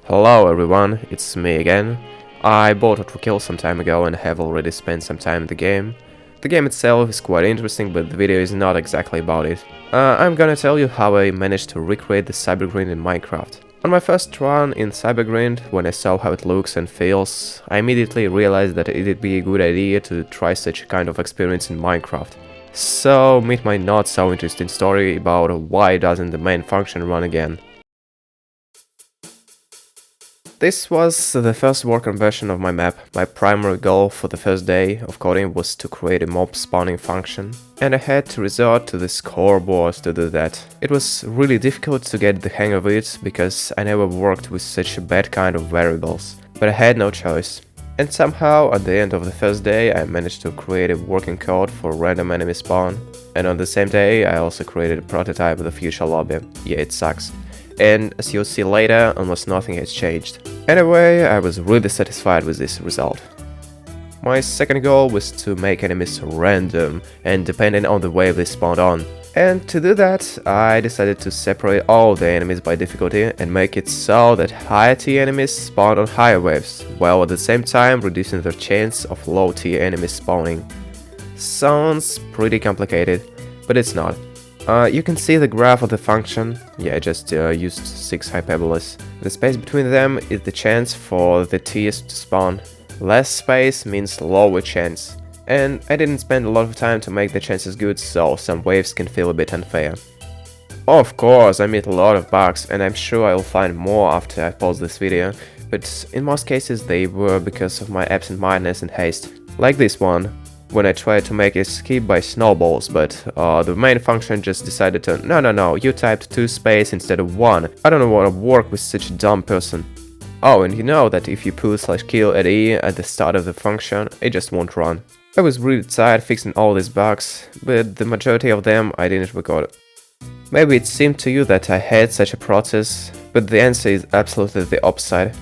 Hello everyone, it's me again. I bought Ultrakill some time ago and have already spent some time in the game. The game itself is quite interesting, but the video is not exactly about it. I'm gonna tell you how I managed to recreate the Cybergrind in Minecraft. On my first run in Cybergrind, when I saw how it looks and feels, I immediately realized that it'd be a good idea to try such a kind of experience in Minecraft. So meet my not so interesting story about why doesn't the main function run again. This was the first working version of my map. My primary goal for the first day of coding was to create a mob spawning function, and I had to resort to the scoreboard to do that. It was really difficult to get the hang of it, because I never worked with such a bad kind of variables, but I had no choice. And somehow, at the end of the first day, I managed to create a working code for random enemy spawn, and on the same day I also created a prototype of the future lobby. Yeah, it sucks. And as you'll see later, almost nothing has changed. Anyway, I was really satisfied with this result. My second goal was to make enemies random and dependent on the wave they spawned on. And to do that, I decided to separate all the enemies by difficulty and make it so that higher tier enemies spawned on higher waves, while at the same time reducing their chance of low tier enemies spawning. Sounds pretty complicated, but it's not. You can see the graph of the function. Yeah, I just used 6 hyperbolas. The space between them is the chance for the tiers to spawn. Less space means lower chance. And I didn't spend a lot of time to make the chances good, so some waves can feel a bit unfair. Of course, I met a lot of bugs, and I'm sure I'll find more after I post this video, but in most cases they were because of my absent-mindedness and haste. Like this one, when I tried to make a skip by snowballs, but the main function just decided to no, you typed 2 space instead of 1. I don't want to work with such a dumb person. Oh, and you know that if you put /kill at E at the start of the function, it just won't run. I was really tired fixing all these bugs, but the majority of them I didn't record. Maybe it seemed to you that I had such a process, but the answer is absolutely the opposite.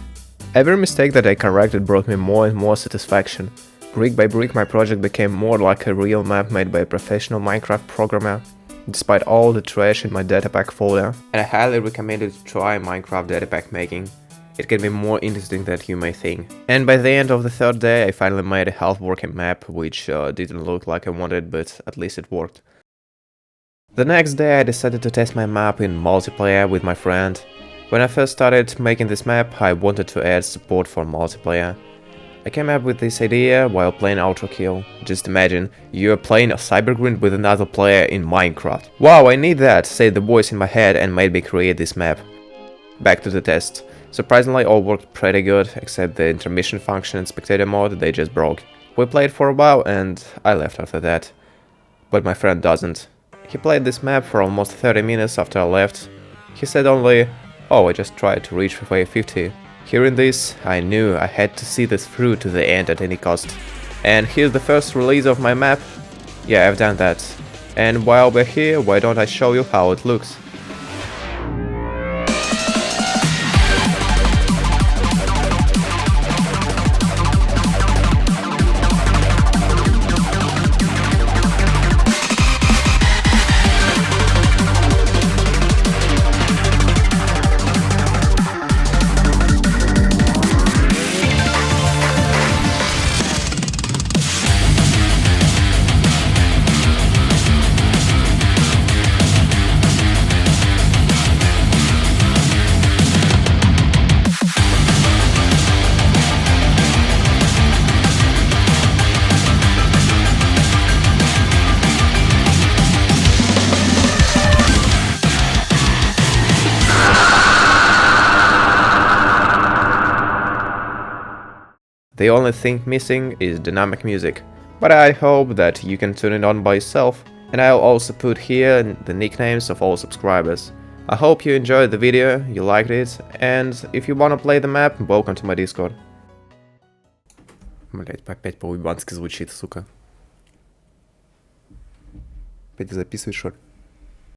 Every mistake that I corrected brought me more and more satisfaction. Brick by brick, my project became more like a real map made by a professional Minecraft programmer, despite all the trash in my datapack folder. And I highly recommend you to try Minecraft datapack making. It can be more interesting than you may think. And by the end of the third day, I finally made a half-working map, which didn't look like I wanted, but at least it worked. The next day I decided to test my map in multiplayer with my friend. When I first started making this map, I wanted to add support for multiplayer. I came up with this idea while playing Ultrakill. Just imagine, you're playing a Cybergrind with another player in Minecraft. Wow, I need that, said the voice in my head and made me create this map. Back to the test. Surprisingly, all worked pretty good, except the intermission function and spectator mode, they just broke. We played for a while and I left after that. But my friend doesn't. He played this map for almost 30 minutes after I left. He said only, "Oh, I just tried to reach wave 50. Hearing this, I knew I had to see this through to the end at any cost. And here's the first release of my map. Yeah, I've done that. And while we're here, why don't I show you how it looks? The only thing missing is dynamic music, but I hope that you can turn it on by yourself, and I'll also put here the nicknames of all subscribers. I hope you enjoyed the video, you liked it, and if you wanna play the map, welcome to my Discord. Блять, опять по-уебански звучит, сука. Опять записываешь, что ли?